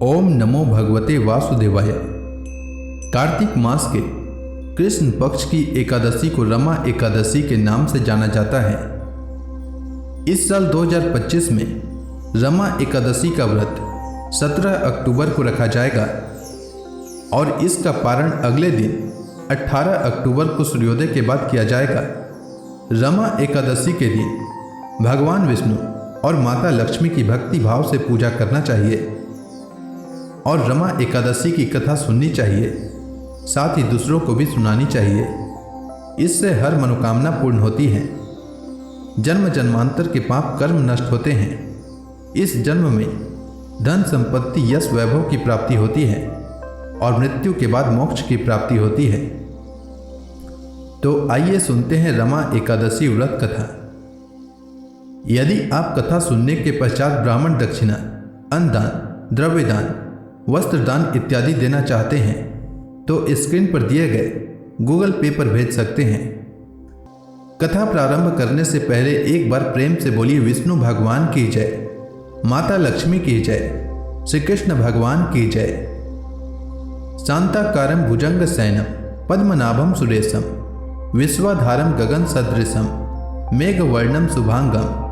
ओम नमो भगवते वासुदेवाय। कार्तिक मास के कृष्ण पक्ष की एकादशी को रमा एकादशी के नाम से जाना जाता है। इस साल 2025 में रमा एकादशी का व्रत 17 अक्टूबर को रखा जाएगा और इसका पारण अगले दिन 18 अक्टूबर को सूर्योदय के बाद किया जाएगा। रमा एकादशी के दिन भगवान विष्णु और माता लक्ष्मी की भक्ति भाव से पूजा करना चाहिए और रमा एकादशी की कथा सुननी चाहिए, साथ ही दूसरों को भी सुनानी चाहिए। इससे हर मनोकामना पूर्ण होती है। जन्म जन्मांतर के पाप कर्म नष्ट होते हैं। इस जन्म में धन संपत्ति यश वैभव की प्राप्ति होती है और मृत्यु के बाद मोक्ष की प्राप्ति होती है। तो आइए सुनते हैं रमा एकादशी व्रत कथा। यदि आप कथा सुनने के पश्चात ब्राह्मण दक्षिणा, अन्नदान, द्रव्यदान, वस्त्रदान इत्यादि देना चाहते हैं तो स्क्रीन पर दिए गए गूगल पे पर भेज सकते हैं। कथा प्रारंभ करने से पहले एक बार प्रेम से बोलिए विष्णु भगवान की जय, माता लक्ष्मी की जय, श्री कृष्ण भगवान की जय। शांताकारं भुजंग शयनं पद्मनाभं सुरेशं विश्वाधारं गगन सदृशं मेघवर्णं शुभांगं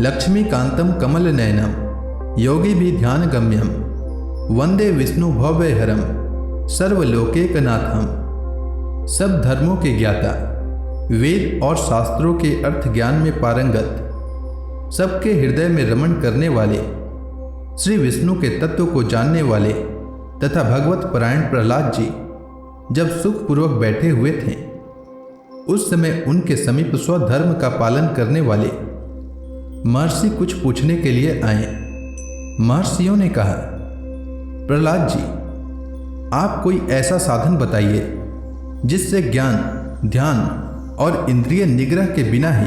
लक्ष्मीकांतं कमलनयनं योगी भी ध्यान गम्यम वंदे विष्णु भव्यहरम सर्वलोकैकनाथम। सब धर्मों के ज्ञाता, वेद और शास्त्रों के अर्थ ज्ञान में पारंगत, सबके हृदय में रमण करने वाले, श्री विष्णु के तत्व को जानने वाले तथा भगवत परायण प्रहलाद जी जब सुखपूर्वक बैठे हुए थे उस समय उनके समीप स्वधर्म का पालन करने वाले महर्षि कुछ पूछने के लिए आए। महर्षियों ने कहा, प्रहलाद जी, आप कोई ऐसा साधन बताइए जिससे ज्ञान, ध्यान और इंद्रिय निग्रह के बिना ही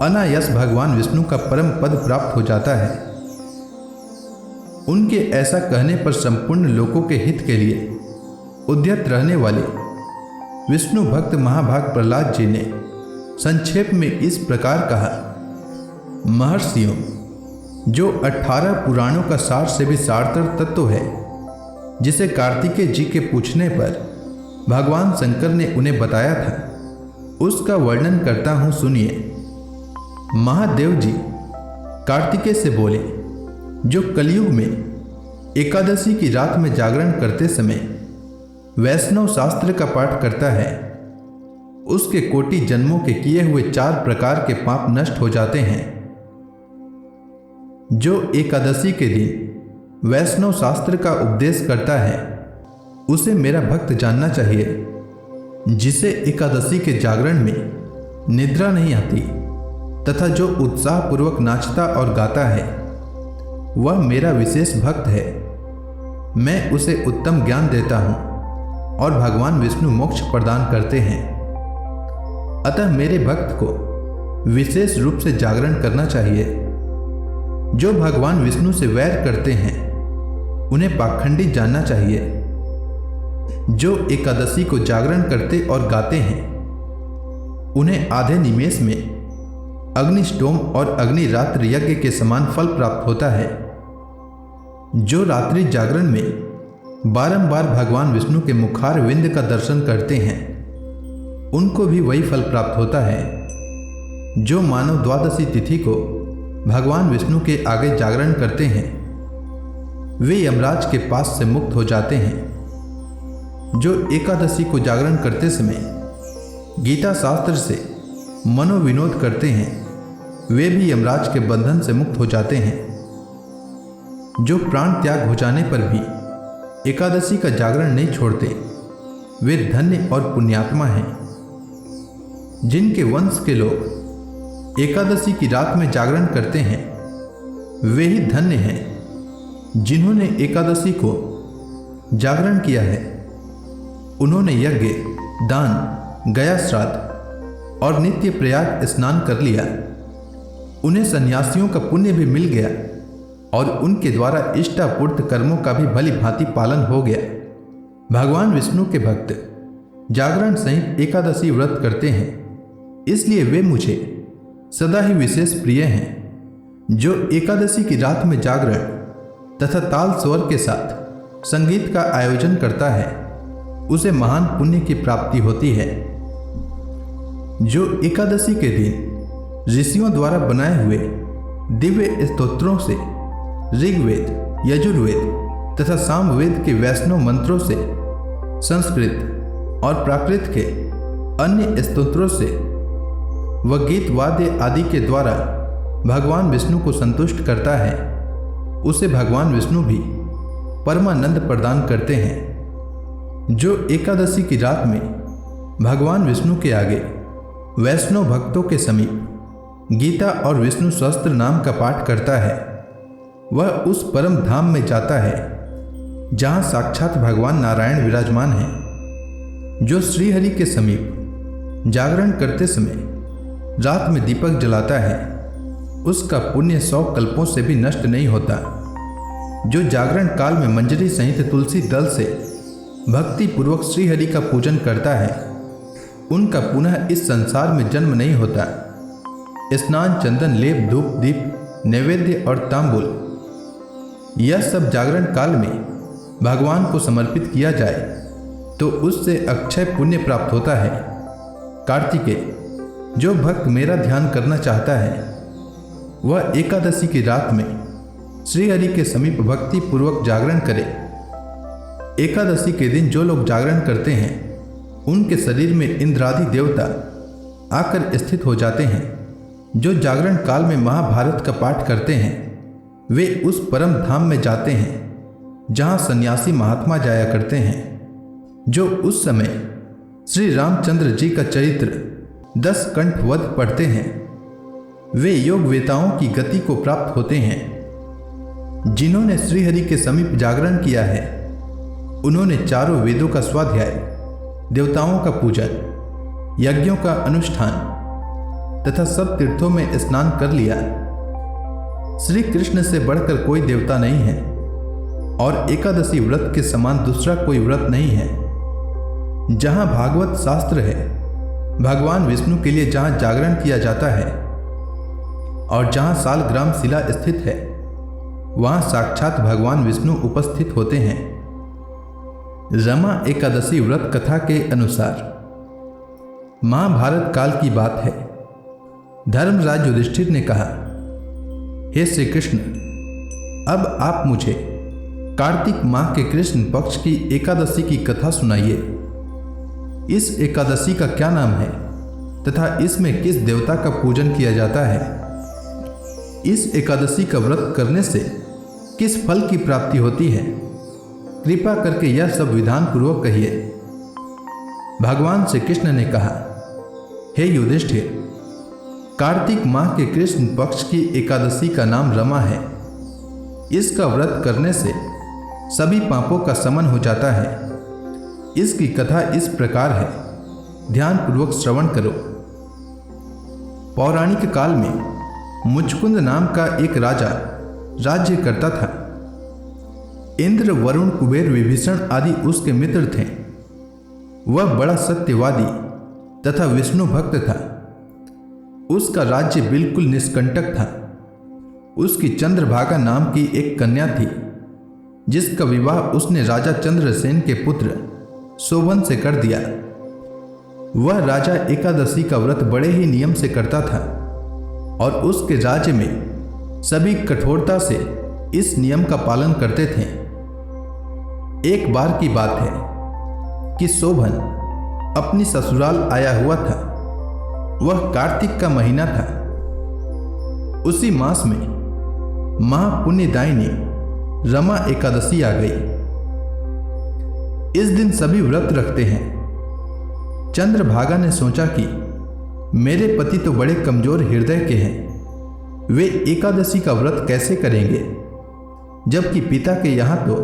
अनायास भगवान विष्णु का परम पद प्राप्त हो जाता है। उनके ऐसा कहने पर संपूर्ण लोकों के हित के लिए उद्यत रहने वाले विष्णु भक्त महाभाग प्रहलाद जी ने संक्षेप में इस प्रकार कहा, महर्षियों, जो 18 पुराणों का सार से भी सारतर तत्व है, जिसे कार्तिकेय जी के पूछने पर भगवान शंकर ने उन्हें बताया था, उसका वर्णन करता हूं, सुनिए। महादेव जी कार्तिकेय से बोले, जो कलयुग में एकादशी की रात में जागरण करते समय वैष्णव शास्त्र का पाठ करता है, उसके कोटि जन्मों के किए हुए 4 प्रकार के पाप नष्ट हो जाते हैं। जो एकादशी के दिन वैष्णव शास्त्र का उपदेश करता है उसे मेरा भक्त जानना चाहिए। जिसे एकादशी के जागरण में निद्रा नहीं आती तथा जो उत्साहपूर्वक नाचता और गाता है वह मेरा विशेष भक्त है। मैं उसे उत्तम ज्ञान देता हूँ और भगवान विष्णु मोक्ष प्रदान करते हैं। अतः मेरे भक्त को विशेष रूप से जागरण करना चाहिए। जो भगवान विष्णु से वैर करते हैं उन्हें पाखंडी जानना चाहिए। जो एकादशी को जागरण करते और गाते हैं उन्हें आधे निमेष में अग्निष्टोम और अग्निरात्र यज्ञ के समान फल प्राप्त होता है। जो रात्रि जागरण में बारंबार भगवान विष्णु के मुखार विंद का दर्शन करते हैं उनको भी वही फल प्राप्त होता है। जो मानव द्वादशी तिथि को भगवान विष्णु के आगे जागरण करते हैं वे यमराज के पास से मुक्त हो जाते हैं। जो एकादशी को जागरण करते समय गीता शास्त्र से मनोविनोद करते हैं वे भी यमराज के बंधन से मुक्त हो जाते हैं। जो प्राण त्याग हो जाने पर भी एकादशी का जागरण नहीं छोड़ते वे धन्य और पुण्यात्मा हैं। जिनके वंश के लोग एकादशी की रात में जागरण करते हैं वे ही धन्य हैं। जिन्होंने एकादशी को जागरण किया है उन्होंने यज्ञ, दान, गया श्राद्ध और नित्य प्रयाग स्नान कर लिया। उन्हें सन्यासियों का पुण्य भी मिल गया और उनके द्वारा इष्टापूर्त कर्मों का भी भली भांति पालन हो गया। भगवान विष्णु के भक्त जागरण सहित एकादशी व्रत करते हैं, इसलिए वे मुझे सदा ही विशेष प्रिय हैं। जो एकादशी की रात में जागरण तथा ताल स्वर के साथ संगीत का आयोजन करता है, उसे महान पुण्य की प्राप्ति होती है। जो एकादशी के दिन ऋषियों द्वारा बनाए हुए दिव्य स्तोत्रों से ऋग्वेद, यजुर्वेद तथा सामवेद के वैष्णव मंत्रों से, संस्कृत और प्राकृत के अन्य स्तोत्रों से व गीत वाद्य आदि के द्वारा भगवान विष्णु को संतुष्ट करता है, उसे भगवान विष्णु भी परमानंद प्रदान करते हैं। जो एकादशी की रात में भगवान विष्णु के आगे वैष्णव भक्तों के समीप गीता और विष्णु सहस्त्र नाम का पाठ करता है, वह उस परम धाम में जाता है जहाँ साक्षात भगवान नारायण विराजमान हैं। जो श्रीहरि के समीप जागरण करते समय रात में दीपक जलाता है, उसका पुण्य 100 कल्पों से भी नष्ट नहीं होता। जो जागरण काल में मंजरी सहित तुलसी दल से भक्ति पूर्वक श्रीहरि का पूजन करता है, उनका पुनः इस संसार में जन्म नहीं होता। स्नान, चंदन, लेप, धूप, दीप, नैवेद्य और तांबूल, यह सब जागरण काल में भगवान को समर्पित किया जाए तो उससे अक्षय पुण्य प्राप्त होता है। कार्तिकेय, जो भक्त मेरा ध्यान करना चाहता है वह एकादशी की रात में श्रीहरि के समीप भक्ति पूर्वक जागरण करे। एकादशी के दिन जो लोग जागरण करते हैं उनके शरीर में इंद्रादि देवता आकर स्थित हो जाते हैं। जो जागरण काल में महाभारत का पाठ करते हैं वे उस परम धाम में जाते हैं जहाँ सन्यासी महात्मा जाया करते हैं। जो उस समय श्री रामचंद्र जी का चरित्र 10 कंठ वध पढ़ते हैं वे योग वेताओं की गति को प्राप्त होते हैं। जिन्होंने श्रीहरि के समीप जागरण किया है उन्होंने चारों वेदों का स्वाध्याय, देवताओं का पूजन, यज्ञों का अनुष्ठान तथा सब तीर्थों में स्नान कर लिया। श्री कृष्ण से बढ़कर कोई देवता नहीं है और एकादशी व्रत के समान दूसरा कोई व्रत नहीं है। जहाँ भागवत शास्त्र है, भगवान विष्णु के लिए जहाँ जागरण किया जाता है और जहाँ सालग्राम शिला स्थित है वहाँ साक्षात भगवान विष्णु उपस्थित होते हैं। रमा एकादशी व्रत कथा के अनुसार महाभारत काल की बात है। धर्मराज युधिष्ठिर ने कहा, हे श्री कृष्ण, अब आप मुझे कार्तिक माह के कृष्ण पक्ष की एकादशी की कथा सुनाइए। इस एकादशी का क्या नाम है तथा इसमें किस देवता का पूजन किया जाता है? इस एकादशी का व्रत करने से किस फल की प्राप्ति होती है? कृपा करके यह सब विधान पूर्वक कहिए। भगवान श्री कृष्ण ने कहा, हे युधिष्ठिर, कार्तिक माह के कृष्ण पक्ष की एकादशी का नाम रमा है। इसका व्रत करने से सभी पापों का शमन हो जाता है। इसकी कथा इस प्रकार है, ध्यान पूर्वक श्रवण करो। पौराणिक काल में मुचकुंद नाम का एक राजा राज्य करता था। इंद्र, वरुण, कुबेर, विभीषण आदि उसके मित्र थे। वह बड़ा सत्यवादी तथा विष्णु भक्त था। उसका राज्य बिल्कुल निष्कंटक था। उसकी चंद्रभागा नाम की एक कन्या थी जिसका विवाह उसने राजा चंद्रसेन के पुत्र शोभन से कर दिया। वह राजा एकादशी का व्रत बड़े ही नियम से करता था और उसके राज्य में सभी कठोरता से इस नियम का पालन करते थे। एक बार की बात है कि शोभन अपनी ससुराल आया हुआ था। वह कार्तिक का महीना था। उसी मास में महापुण्यदायिनी रमा एकादशी आ गई। इस दिन सभी व्रत रखते हैं। चंद्रभागा ने सोचा कि मेरे पति तो बड़े कमजोर हृदय के हैं, वे एकादशी का व्रत कैसे करेंगे, जबकि पिता के यहाँ तो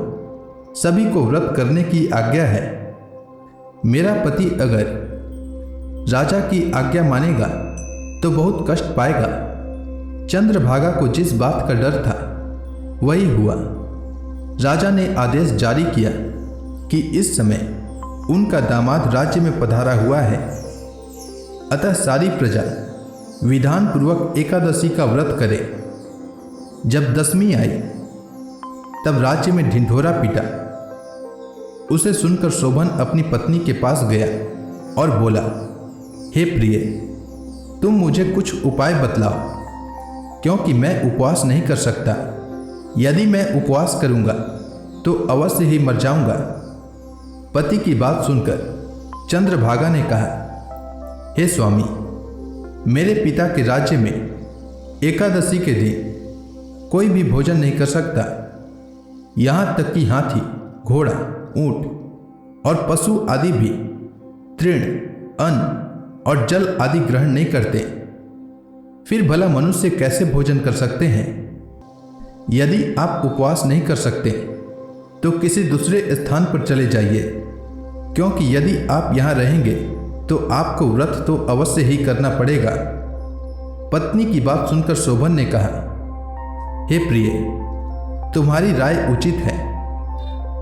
सभी को व्रत करने की आज्ञा है। मेरा पति अगर राजा की आज्ञा मानेगा तो बहुत कष्ट पाएगा। चंद्रभागा को जिस बात का डर था वही हुआ। राजा ने आदेश जारी किया कि इस समय उनका दामाद राज्य में पधारा हुआ है, अतः सारी प्रजा विधान पूर्वक एकादशी का व्रत करे। जब दशमी आई तब राज्य में ढिंढोरा पीटा। उसे सुनकर शोभन अपनी पत्नी के पास गया और बोला, हे प्रिय, तुम मुझे कुछ उपाय बतलाओ, क्योंकि मैं उपवास नहीं कर सकता। यदि मैं उपवास करूंगा तो अवश्य ही मर जाऊंगा। पति की बात सुनकर चंद्रभागा ने कहा, हे स्वामी, मेरे पिता के राज्य में एकादशी के दिन कोई भी भोजन नहीं कर सकता। यहाँ तक कि हाथी, घोड़ा, ऊंट और पशु आदि भी तृण, अन्न और जल आदि ग्रहण नहीं करते। फिर भला मनुष्य कैसे भोजन कर सकते हैं? यदि आप उपवास नहीं कर सकते तो किसी दूसरे स्थान पर चले जाइए, क्योंकि यदि आप यहाँ रहेंगे तो आपको व्रत तो अवश्य ही करना पड़ेगा। पत्नी की बात सुनकर शोभन ने कहा, हे प्रिय, तुम्हारी राय उचित है,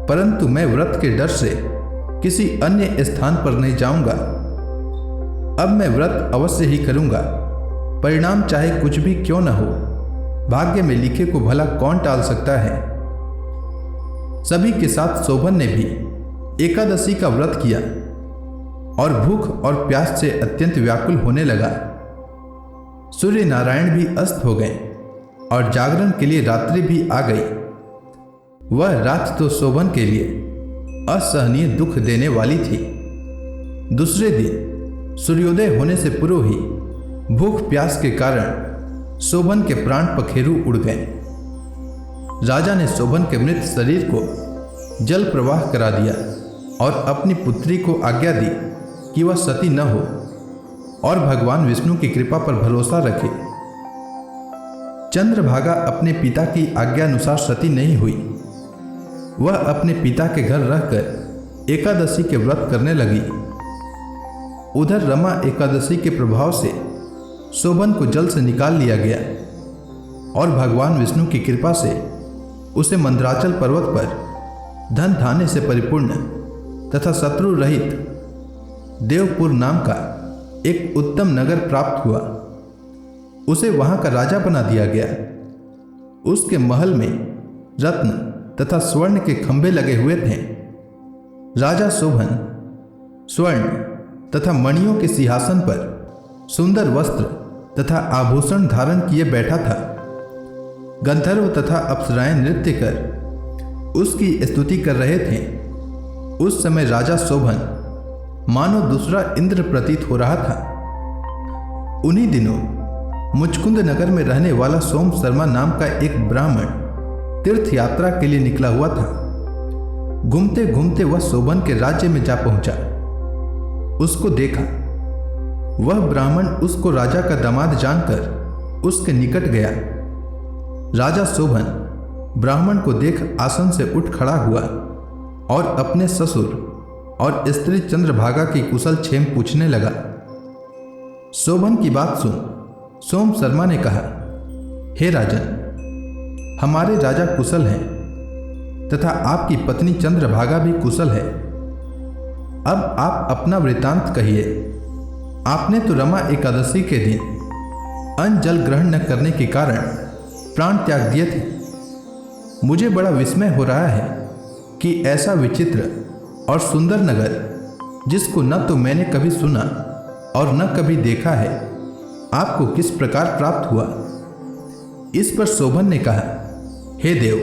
परंतु मैं व्रत के डर से किसी अन्य स्थान पर नहीं जाऊंगा। अब मैं व्रत अवश्य ही करूंगा, परिणाम चाहे कुछ भी क्यों न हो। भाग्य में लिखे को भला कौन टाल सकता है। सभी के साथ शोभन ने भी एकादशी का व्रत किया और भूख और प्यास से अत्यंत व्याकुल होने लगा। सूर्य नारायण भी अस्त हो गए और जागरण के लिए रात्रि भी आ गई। वह रात तो शोभन के लिए असहनीय दुख देने वाली थी। दूसरे दिन सूर्योदय होने से पूर्व ही भूख प्यास के कारण शोभन के प्राण पखेरु उड़ गए। राजा ने शोभन के मृत शरीर को जल प्रवाह करा दिया और अपनी पुत्री को आज्ञा दी कि वह सती न हो और भगवान विष्णु की कृपा पर भरोसा रखे। चंद्रभागा अपने पिता की आज्ञानुसार सती नहीं हुई। वह अपने पिता के घर रहकर एकादशी के व्रत करने लगी। उधर रमा एकादशी के प्रभाव से शोभन को जल से निकाल लिया गया और भगवान विष्णु की कृपा से उसे मंदराचल पर्वत पर धन धान्य से परिपूर्ण तथा शत्रु रहित देवपुर नाम का एक उत्तम नगर प्राप्त हुआ। उसे वहां का राजा बना दिया गया। उसके महल में रत्न तथा स्वर्ण के खंभे लगे हुए थे। राजा शोभन स्वर्ण तथा मणियों के सिंहासन पर सुंदर वस्त्र तथा आभूषण धारण किए बैठा था। गंधर्व तथा अप्सराएं नृत्य कर उसकी स्तुति कर रहे थे। उस समय राजा शोभन मानो दूसरा इंद्र प्रतीत हो रहा था। उन्हीं दिनों मुचकुंद नगर में रहने वाला सोम शर्मा नाम का एक ब्राह्मण तीर्थ यात्रा के लिए निकला हुआ था। घूमते घूमते वह शोभन के राज्य में जा पहुंचा। उसको देखा। वह ब्राह्मण उसको राजा का दामाद जानकर उसके निकट गया। राजा शोभन ब्राह्मण को देख आसन से उठ खड़ा हुआ और अपने ससुर और स्त्री चंद्रभागा की कुशल क्षेम पूछने लगा। शोभन की बात सुन सोम शर्मा ने कहा, हे राजन, हमारे राजा कुशल हैं तथा आपकी पत्नी चंद्रभागा भी कुशल है। अब आप अपना वृतांत कहिए। आपने तो रमा एकादशी के दिन अन्न जल ग्रहण न करने के कारण प्राण त्याग दिए थे। मुझे बड़ा विस्मय हो रहा है कि ऐसा विचित्र और सुंदर नगर, जिसको न तो मैंने कभी सुना और न कभी देखा है, आपको किस प्रकार प्राप्त हुआ। इस पर शोभन ने कहा, हे देव,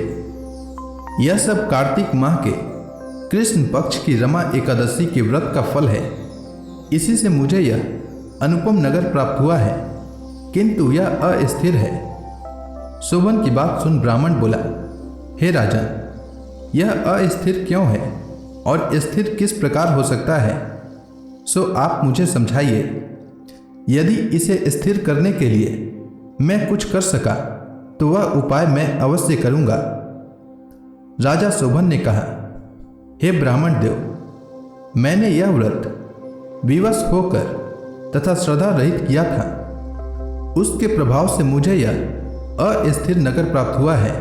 यह सब कार्तिक माह के कृष्ण पक्ष की रमा एकादशी के व्रत का फल है। इसी से मुझे यह अनुपम नगर प्राप्त हुआ है, किंतु यह अस्थिर है। शोभन की बात सुन ब्राह्मण बोला, हे राजन, यह अस्थिर क्यों है और स्थिर किस प्रकार हो सकता है, सो आप मुझे समझाइए। यदि इसे स्थिर करने के लिए मैं कुछ कर सका तो वह उपाय मैं अवश्य करूंगा। राजा शोभन ने कहा, हे ब्राह्मण देव, मैंने यह व्रत विवश होकर तथा श्रद्धा रहित किया था। उसके प्रभाव से मुझे यह अस्थिर नगर प्राप्त हुआ है।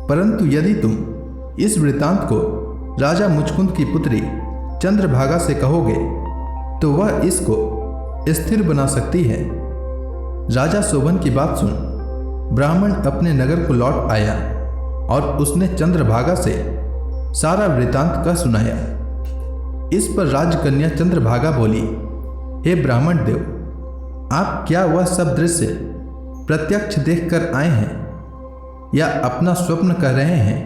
परंतु यदि तुम इस वृतांत को राजा मुचकुंद की पुत्री चंद्रभागा से कहोगे तो वह इसको स्थिर बना सकती है। राजा शोभन की बात सुन ब्राह्मण अपने नगर को लौट आया और उसने चंद्रभागा से सारा वृतांत कह सुनाया। इस पर राजकन्या चंद्रभागा बोली, हे ब्राह्मण देव, आप क्या वह सब दृश्य प्रत्यक्ष देखकर आए हैं या अपना स्वप्न कह रहे हैं?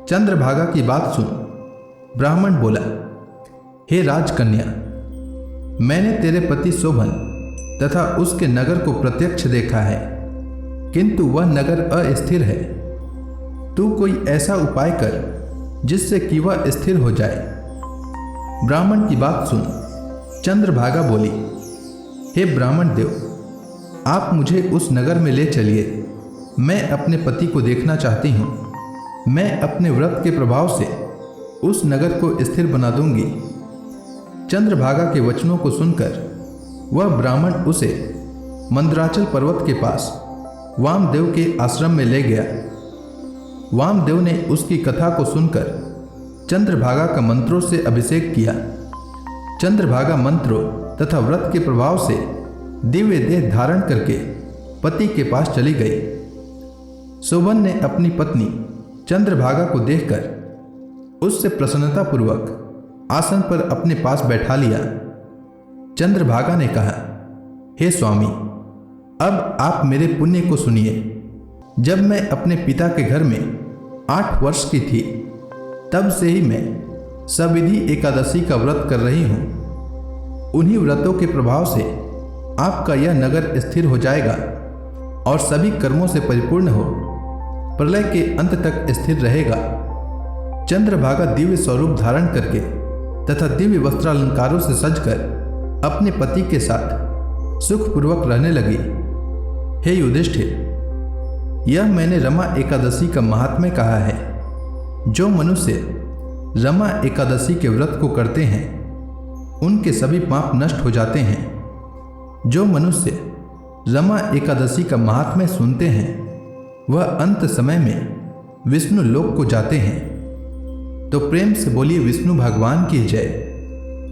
चंद्रभागा की बात सुन ब्राह्मण बोला, हे राजकन्या, मैंने तेरे पति शोभन तथा उसके नगर को प्रत्यक्ष देखा है, किंतु वह नगर अस्थिर है। तू कोई ऐसा उपाय कर जिससे कि वह स्थिर हो जाए। ब्राह्मण की बात सुन चंद्रभागा बोली, हे ब्राह्मण देव, आप मुझे उस नगर में ले चलिए। मैं अपने पति को देखना चाहती हूँ। मैं अपने व्रत के प्रभाव से उस नगर को स्थिर बना दूंगी। चंद्रभागा के वचनों को सुनकर वह ब्राह्मण उसे मंदराचल पर्वत के पास वामदेव के आश्रम में ले गया। वामदेव ने उसकी कथा को सुनकर चंद्रभागा का मंत्रों से अभिषेक किया। चंद्रभागा मंत्रों तथा व्रत के प्रभाव से दिव्य देह धारण करके पति के पास चली गई। शोभन ने अपनी पत्नी चंद्रभागा को देखकर उससे प्रसन्नतापूर्वक आसन पर अपने पास बैठा लिया। चंद्रभागा ने कहा, हे स्वामी, अब आप मेरे पुण्य को सुनिए। जब मैं अपने पिता के घर में 8 वर्ष की थी, तब से ही मैं सविधि एकादशी का व्रत कर रही हूँ। उन्हीं व्रतों के प्रभाव से आपका यह नगर स्थिर हो जाएगा और सभी कर्मों से परिपूर्ण हो प्रलय के अंत तक स्थिर रहेगा। चंद्रभागा दिव्य स्वरूप धारण करके तथा दिव्य वस्त्रालंकारों से सजकर अपने पति के साथ सुखपूर्वक रहने लगी। हे युधिष्ठिर, यह मैंने रमा एकादशी का महात्म्य कहा है। जो मनुष्य रमा एकादशी के व्रत को करते हैं, उनके सभी पाप नष्ट हो जाते हैं। जो मनुष्य रमा एकादशी का महात्म्य सुनते हैं, वह अंत समय में विष्णु लोक को जाते हैं। तो प्रेम से बोलिए विष्णु भगवान की जय,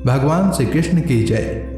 भगवान श्री कृष्ण की जय।